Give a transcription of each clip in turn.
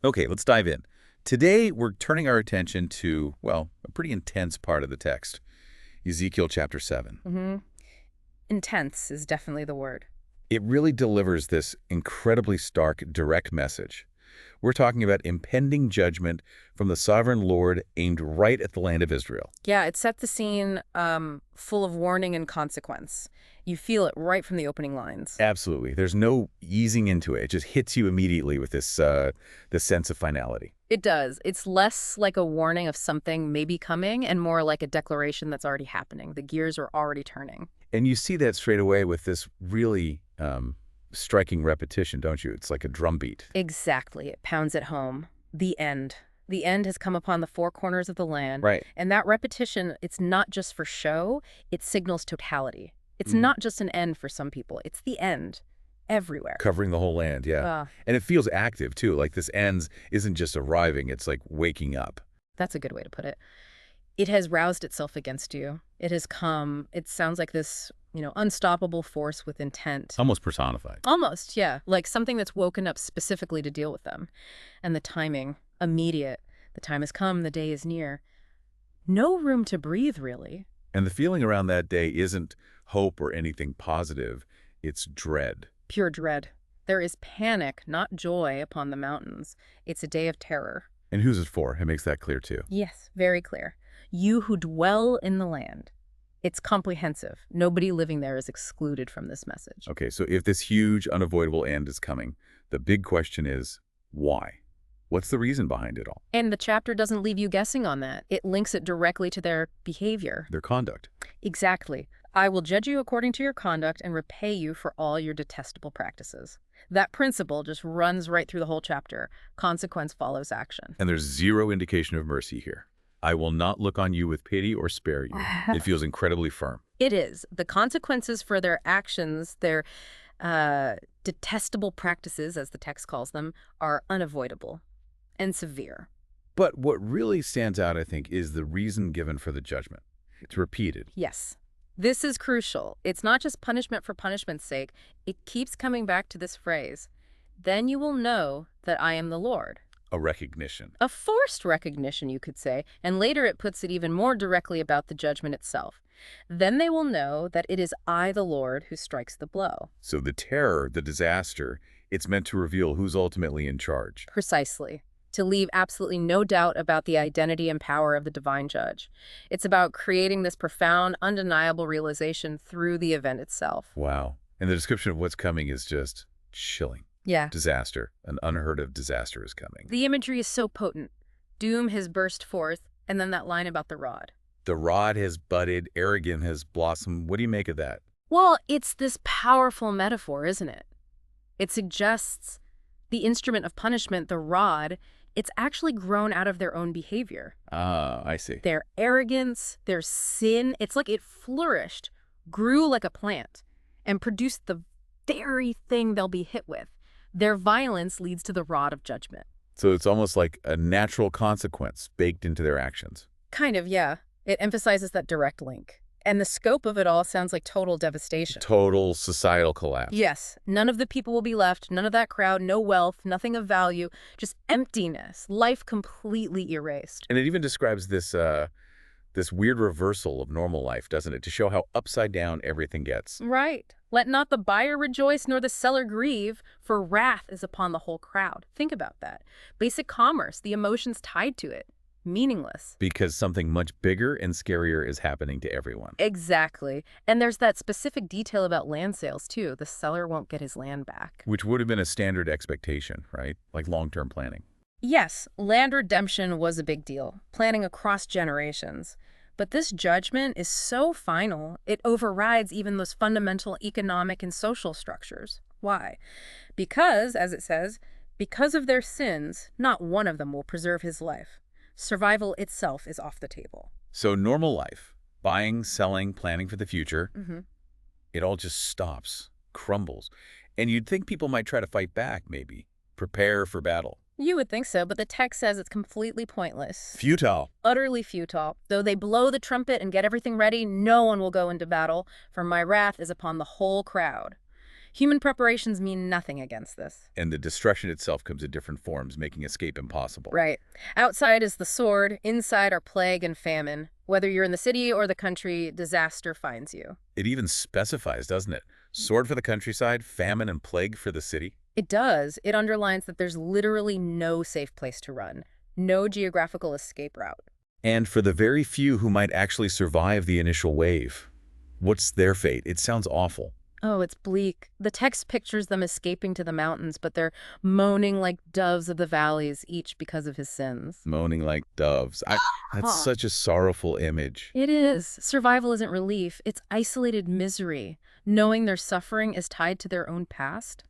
Okay, let's dive in. Today, we're turning our attention to, well, a pretty intense part of the text, Ezekiel chapter 7. hmm Intense is definitely the word. It really delivers this incredibly stark, direct message. We're talking about impending judgment from the sovereign Lord aimed right at the land of Israel. Yeah, it set the scene full of warning and consequence. You feel it right from the opening lines. Absolutely. There's no easing into it. It just hits you immediately with this sense of finality. It does. It's less like a warning of something maybe coming and more like a declaration that's already happening. The gears are already turning. And you see that straight away with this really striking repetition, don't you? It's like a drumbeat. Exactly. It pounds it home. The end. The end has come upon the four corners of the land. Right. And that repetition, it's not just for show, it signals totality. It's not just an end for some people. It's the end everywhere. Covering the whole land, yeah. And it feels active, too. Like this ends isn't just arriving, it's like waking up. That's a good way to put it. It has roused itself against you. It has come. It sounds like this, unstoppable force with intent. Almost personified. Almost, yeah. Like something that's woken up specifically to deal with them. And the timing, immediate. The time has come, the day is near. No room to breathe, really. And the feeling around that day isn't hope or anything positive. It's dread. Pure dread. There is panic, not joy, upon the mountains. It's a day of terror. And who's it for? It makes that clear, too. Yes, very clear. You who dwell in the land. It's comprehensive. Nobody living there is excluded from this message. Okay, so if this huge, unavoidable end is coming, the big question is, why? What's the reason behind it all? And the chapter doesn't leave you guessing on that. It links it directly to their behavior. Their conduct. Exactly. I will judge you according to your conduct and repay you for all your detestable practices. That principle just runs right through the whole chapter. Consequence follows action. And there's zero indication of mercy here. I will not look on you with pity or spare you. It feels incredibly firm. It is. The consequences for their actions, their detestable practices, as the text calls them, are unavoidable and severe. But what really stands out, I think, is the reason given for the judgment. It's repeated. Yes. This is crucial. It's not just punishment for punishment's sake. It keeps coming back to this phrase. Then you will know that I am the Lord. A recognition. A forced recognition, you could say, and later it puts it even more directly about the judgment itself. Then they will know that it is I, the Lord, who strikes the blow. So the terror, the disaster, it's meant to reveal who's ultimately in charge. Precisely. To leave absolutely no doubt about the identity and power of the divine judge. It's about creating this profound, undeniable realization through the event itself. Wow. And the description of what's coming is just chilling. Yeah. Disaster. An unheard of disaster is coming. The imagery is so potent. Doom has burst forth, and then that line about the rod. The rod has budded, arrogant has blossomed. What do you make of that? Well, it's this powerful metaphor, isn't it? It suggests the instrument of punishment, the rod, it's actually grown out of their own behavior. Ah, I see. Their arrogance, their sin, it's like it flourished, grew like a plant, and produced the very thing they'll be hit with. Their violence leads to the rod of judgment. So it's almost like a natural consequence baked into their actions. Kind of, yeah. It emphasizes that direct link. And the scope of it all sounds like total devastation. Total societal collapse. Yes. None of the people will be left, none of that crowd, no wealth, nothing of value, just emptiness, life completely erased. And it even describes this weird reversal of normal life, doesn't it? To show how upside down everything gets. Right. Let not the buyer rejoice nor the seller grieve, for wrath is upon the whole crowd. Think about that. Basic commerce, the emotions tied to it. Meaningless. Because something much bigger and scarier is happening to everyone. Exactly. And there's that specific detail about land sales, too. The seller won't get his land back. Which would have been a standard expectation, right? Like long-term planning. Yes, land redemption was a big deal, planning across generations. But this judgment is so final, it overrides even those fundamental economic and social structures. Why? Because, as it says, because of their sins, not one of them will preserve his life. Survival itself is off the table. So normal life, buying, selling, planning for the future, it all just stops, crumbles. And you'd think people might try to fight back, maybe. Prepare for battle. You would think so, but the text says it's completely pointless. Futile. Utterly futile. Though they blow the trumpet and get everything ready, no one will go into battle, for my wrath is upon the whole crowd. Human preparations mean nothing against this. And the destruction itself comes in different forms, making escape impossible. Right. Outside is the sword, inside are plague and famine. Whether you're in the city or the country, disaster finds you. It even specifies, doesn't it? Sword for the countryside, famine and plague for the city. It does. It underlines that there's literally no safe place to run, no geographical escape route. And for the very few who might actually survive the initial wave, what's their fate? It sounds awful. Oh, it's bleak. The text pictures them escaping to the mountains, but they're moaning like doves of the valleys, each because of his sins. Moaning like doves. That's such a sorrowful image. It is. Survival isn't relief. It's isolated misery, knowing their suffering is tied to their own past.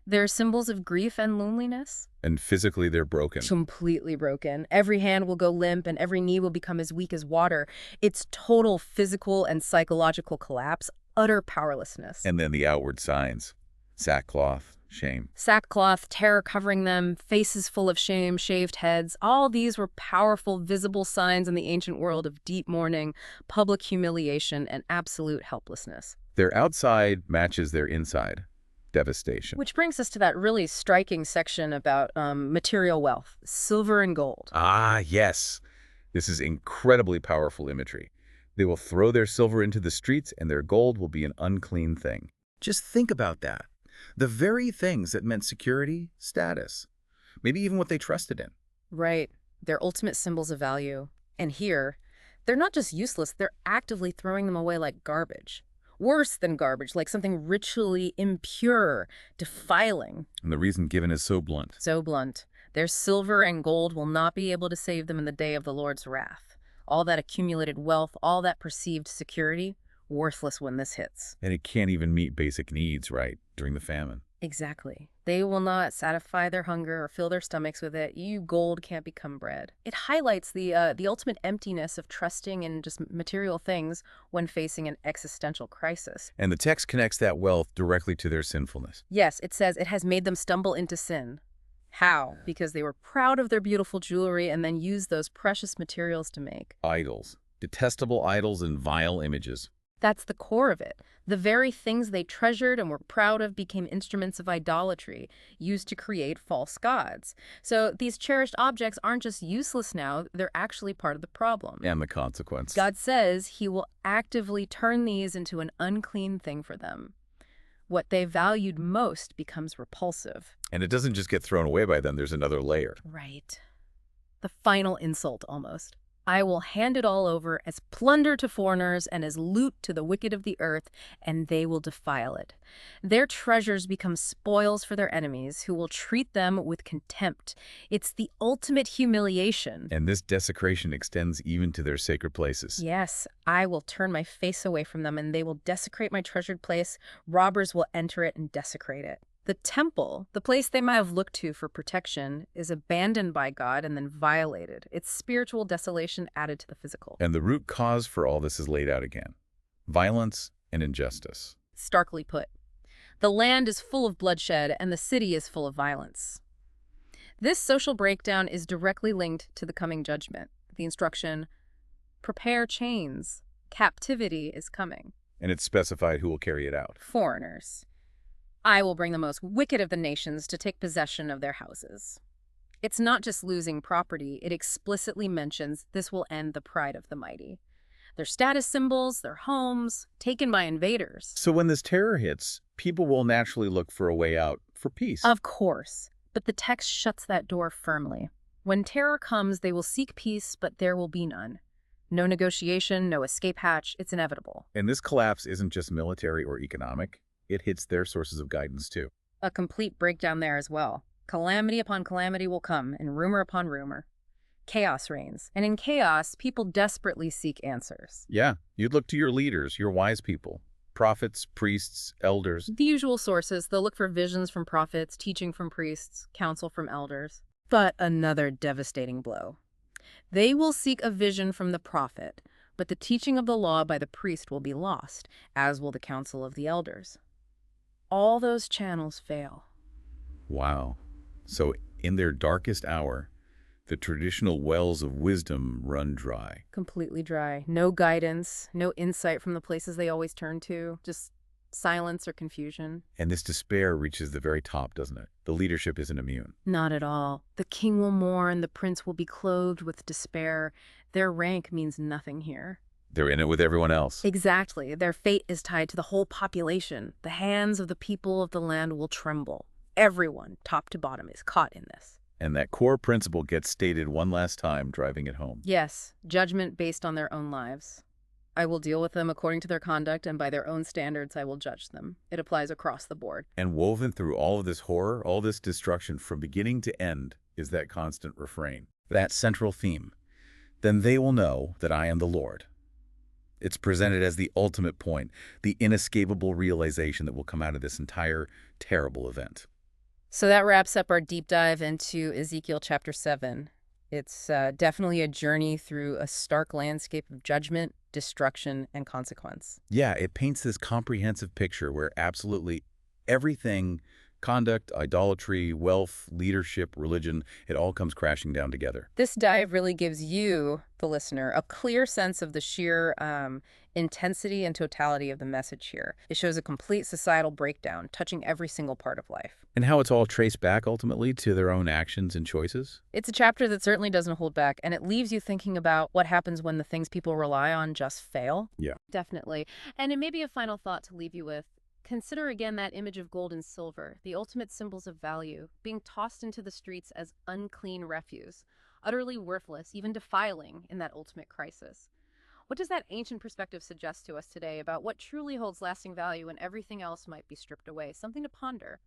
They're symbols of grief and loneliness. And physically they're broken. Completely broken. Every hand will go limp and every knee will become as weak as water. It's total physical and psychological collapse, utter powerlessness. And then the outward signs. Sackcloth, shame. Sackcloth, terror covering them, faces full of shame, shaved heads. All these were powerful, visible signs in the ancient world of deep mourning, public humiliation, and absolute helplessness. Their outside matches their inside. Devastation. Which brings us to that really striking section about material wealth, silver and gold. Ah, yes. This is incredibly powerful imagery. They will throw their silver into the streets and their gold will be an unclean thing. Just think about that. The very things that meant security, status, maybe even what they trusted in. Right. They're ultimate symbols of value. And here, they're not just useless, they're actively throwing them away like garbage. Worse than garbage, like something ritually impure, defiling. And the reason given is so blunt. So blunt. Their silver and gold will not be able to save them in the day of the Lord's wrath. All that accumulated wealth, all that perceived security, worthless when this hits. And it can't even meet basic needs, right, during the famine. Exactly. They will not satisfy their hunger or fill their stomachs with it. You gold can't become bread. It highlights the ultimate emptiness of trusting in just material things when facing an existential crisis. And the text connects that wealth directly to their sinfulness. Yes, it says it has made them stumble into sin. How? Because they were proud of their beautiful jewelry and then used those precious materials to make Idols. Detestable idols and vile images. That's the core of it. The very things they treasured and were proud of became instruments of idolatry, used to create false gods. So these cherished objects aren't just useless now, they're actually part of the problem. And the consequence. God says he will actively turn these into an unclean thing for them. What they valued most becomes repulsive. And it doesn't just get thrown away by them, there's another layer. Right. The final insult, almost. I will hand it all over as plunder to foreigners and as loot to the wicked of the earth, and they will defile it. Their treasures become spoils for their enemies, who will treat them with contempt. It's the ultimate humiliation. And this desecration extends even to their sacred places. Yes, I will turn my face away from them, and they will desecrate my treasured place. Robbers will enter it and desecrate it. The temple, the place they might have looked to for protection, is abandoned by God and then violated. It's spiritual desolation added to the physical. And the root cause for all this is laid out again. Violence and injustice. Starkly put. The land is full of bloodshed and the city is full of violence. This social breakdown is directly linked to the coming judgment. The instruction, prepare chains, captivity is coming. And it's specified who will carry it out. Foreigners. I will bring the most wicked of the nations to take possession of their houses. It's not just losing property, it explicitly mentions this will end the pride of the mighty. Their status symbols, their homes, taken by invaders. So when this terror hits, people will naturally look for a way out, for peace. Of course, but the text shuts that door firmly. When terror comes, they will seek peace, but there will be none. No negotiation, no escape hatch, it's inevitable. And this collapse isn't just military or economic. It hits their sources of guidance, too. A complete breakdown there as well. Calamity upon calamity will come, and rumor upon rumor. Chaos reigns, and in chaos, people desperately seek answers. Yeah, you'd look to your leaders, your wise people. Prophets, priests, elders. The usual sources, they'll look for visions from prophets, teaching from priests, counsel from elders. But another devastating blow. They will seek a vision from the prophet, but the teaching of the law by the priest will be lost, as will the counsel of the elders. All those channels fail. Wow. So in their darkest hour, the traditional wells of wisdom run dry. Completely dry. No guidance, no insight from the places they always turn to. Just silence or confusion. And this despair reaches the very top, doesn't it? The leadership isn't immune. Not at all. The king will mourn, the prince will be clothed with despair. Their rank means nothing here. They're in it with everyone else. Exactly. Their fate is tied to the whole population. The hands of the people of the land will tremble. Everyone, top to bottom, is caught in this. And that core principle gets stated one last time, driving it home. Yes, judgment based on their own lives. I will deal with them according to their conduct, and by their own standards I will judge them. It applies across the board. And woven through all of this horror, all this destruction, from beginning to end, is that constant refrain. That central theme. Then they will know that I am the Lord. It's presented as the ultimate point, the inescapable realization that will come out of this entire terrible event. So that wraps up our deep dive into Ezekiel chapter 7. It's definitely a journey through a stark landscape of judgment, destruction, and consequence. Yeah, it paints this comprehensive picture where absolutely everything, conduct, idolatry, wealth, leadership, religion, it all comes crashing down together. This dive really gives you, the listener, a clear sense of the sheer intensity and totality of the message here. It shows a complete societal breakdown, touching every single part of life. And how it's all traced back ultimately to their own actions and choices. It's a chapter that certainly doesn't hold back, and it leaves you thinking about what happens when the things people rely on just fail. Yeah. Definitely. And it may be a final thought to leave you with. Consider again that image of gold and silver, the ultimate symbols of value, being tossed into the streets as unclean refuse, utterly worthless, even defiling in that ultimate crisis. What does that ancient perspective suggest to us today about what truly holds lasting value when everything else might be stripped away? Something to ponder.